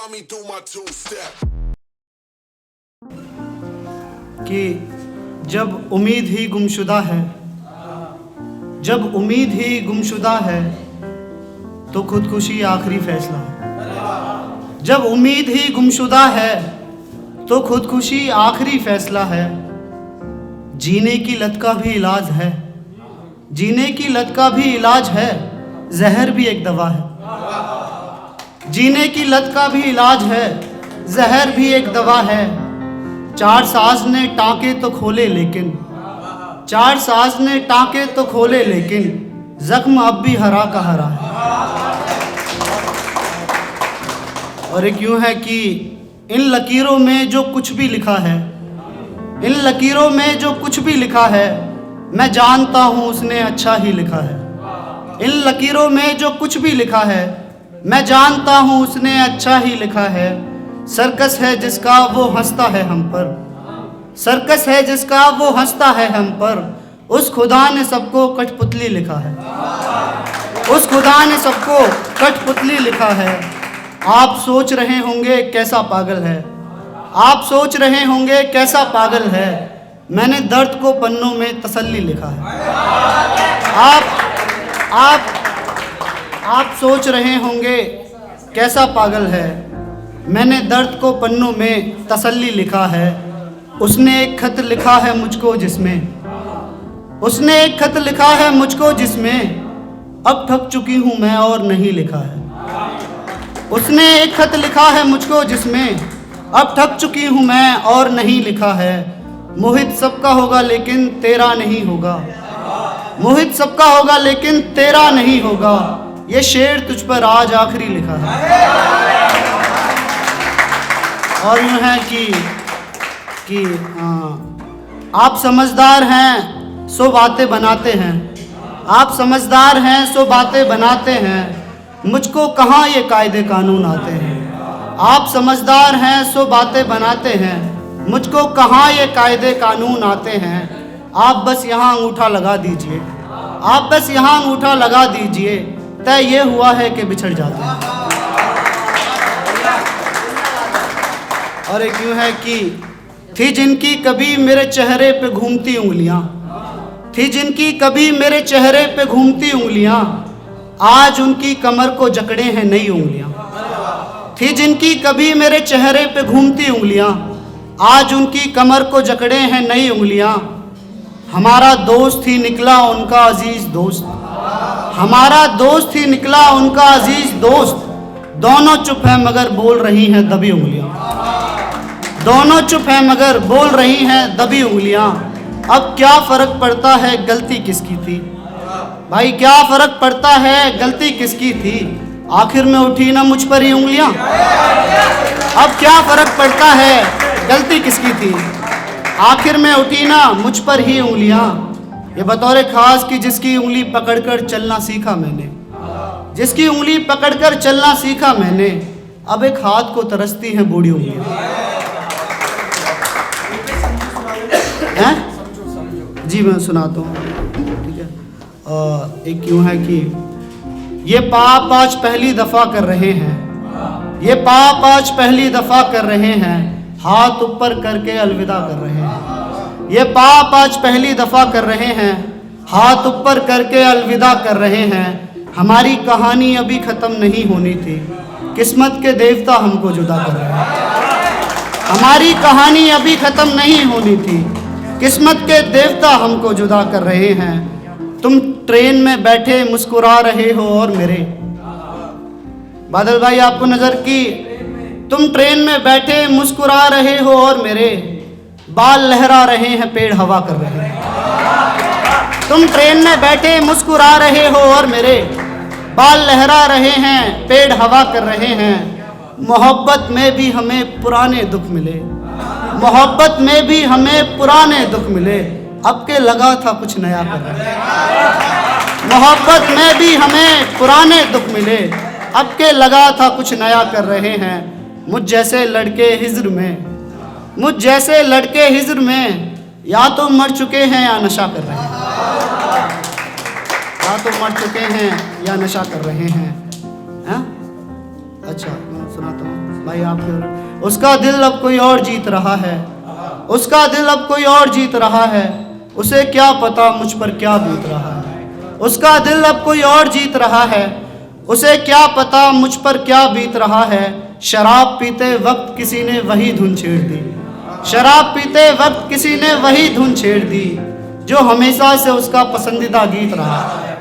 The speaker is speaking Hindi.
find me do my two step. कि जब उम्मीद ही गुमशुदा है, जब उम्मीद ही गुमशुदा है तो खुदकुशी आखिरी फैसला है। जब उम्मीद ही गुमशुदा है तो खुदकुशी आखिरी फैसला है। जीने की लत का भी इलाज है, जीने की लत का भी इलाज है, जहर भी एक दवा है। जीने की लत का भी इलाज है, जहर भी एक दवा है। चार साज ने टाँके तो खोले लेकिन, चार साज ने टाँके तो खोले लेकिन जख्म अब भी हरा का हरा है। और एक यूं है कि इन लकीरों में जो कुछ भी लिखा है, इन लकीरों में जो कुछ भी लिखा है, मैं जानता हूँ उसने अच्छा ही लिखा है। इन लकीरों में जो कुछ भी लिखा है, मैं जानता हूँ उसने अच्छा ही लिखा है। सर्कस है जिसका वो हंसता है हम पर, सर्कस है जिसका वो हंसता है हम पर, उस खुदा ने सबको कठपुतली लिखा है, उस खुदा ने सबको कठपुतली लिखा है। आप सोच रहे होंगे कैसा पागल है, आप सोच रहे होंगे कैसा पागल है, मैंने दर्द को पन्नों में तसल्ली लिखा है। आप सोच रहे होंगे कैसा पागल है, मैंने दर्द को पन्नों में तसल्ली लिखा है। उसने एक खत लिखा है मुझको जिसमें, उसने एक खत लिखा है मुझको जिसमें अब थक चुकी हूँ मैं और नहीं लिखा है। उसने एक खत लिखा है मुझको जिसमें अब थक चुकी हूँ मैं और नहीं लिखा है। मोहित सबका होगा लेकिन तेरा नहीं होगा, मोहित सबका होगा लेकिन तेरा नहीं होगा, ये शेर तुझ पर आज आखिरी लिखा है। और यूँ है कि आप समझदार हैं सो बातें बनाते हैं, आप समझदार हैं सो बातें बनाते हैं, मुझको कहाँ ये कायदे कानून आते हैं। आप समझदार हैं सो बातें बनाते हैं, मुझको कहाँ ये कायदे कानून आते हैं। आप बस यहाँ अंगूठा लगा दीजिए, आप बस यहाँ अंगूठा लगा दीजिए, तय ये हुआ है कि बिछड़ जाते हैं। और एक यूँ है कि थी जिनकी कभी मेरे चेहरे पे घूमती उंगलियाँ, थी जिनकी कभी मेरे चेहरे पे घूमती उंगलियाँ, आज उनकी कमर को जकड़े हैं नई उंगलियाँ। थी जिनकी कभी मेरे चेहरे पे घूमती उंगलियाँ, आज उनकी कमर को जकड़े हैं नई उंगलियाँ। हमारा दोस्त ही निकला उनका अजीज दोस्त, हमारा दोस्त ही निकला उनका अजीज दोस्त, दोनों चुप हैं मगर बोल रही हैं दबी उंगलियाँ, दोनों चुप हैं मगर बोल रही हैं दबी उंगलियाँ। अब क्या फ़र्क पड़ता है गलती किसकी थी, भाई क्या फ़र्क पड़ता है गलती किसकी थी, आखिर में उठी ना मुझ पर ही उंगलियाँ। अब क्या फ़र्क पड़ता है गलती किसकी थी, आखिर में उठी ना मुझ पर ही उंगलियाँ। ये बतौर ख़ास कि जिसकी उंगली पकड़कर चलना सीखा मैंने, जिसकी उंगली पकड़कर चलना सीखा मैंने, अब एक हाथ को तरसती हैं बूढ़ी उंगलियाँ। हैं? जी मैं सुनाता हूँ, ठीक है। एक यूँ है कि ये पाप आज पहली दफ़ा कर रहे हैं, ये पाप आज पहली दफ़ा कर रहे हैं, हाथ ऊपर करके अलविदा कर रहे हैं। ये पाप आज पहली दफ़ा कर रहे हैं, हाथ ऊपर करके अलविदा कर रहे हैं। हमारी कहानी अभी ख़त्म नहीं होनी थी, किस्मत के देवता हमको जुदा कर रहे हैं। हमारी कहानी अभी ख़त्म नहीं होनी थी, किस्मत के देवता हमको जुदा कर रहे हैं। तुम ट्रेन में बैठे मुस्कुरा रहे हो और मेरे, बादल भाई आपको नज़र की, तुम ट्रेन में बैठे मुस्कुरा रहे हो और मेरे बाल लहरा रहे हैं पेड़ हवा कर रहे हैं। तुम ट्रेन में बैठे मुस्कुरा रहे हो और मेरे बाल लहरा रहे हैं पेड़ हवा कर रहे हैं। मोहब्बत में भी हमें पुराने दुख मिले, मोहब्बत में भी हमें पुराने दुख मिले, अब के लगा था कुछ नया कर रहे हैं। मोहब्बत में भी हमें पुराने दुख मिले, अब के लगा था कुछ नया कर रहे हैं। मुझ जैसे लड़के हिज्र में, मुझ जैसे लड़के हिज्र में, या तो मर चुके हैं या नशा कर रहे हैं, या तो मर चुके हैं या नशा कर रहे हैं। अच्छा मैं सुनाता हूँ। भाई आप फिर उसका दिल अब कोई और जीत रहा है, उसका दिल अब कोई और जीत रहा है, उसे क्या पता मुझ पर क्या बीत रहा है। उसका दिल अब कोई और जीत रहा है, उसे क्या पता मुझ पर क्या बीत रहा है। शराब पीते वक्त किसी ने वही धुन छेड़ दी, शराब पीते वक्त किसी ने वही धुन छेड़ दी, जो हमेशा से उसका पसंदीदा गीत रहा है।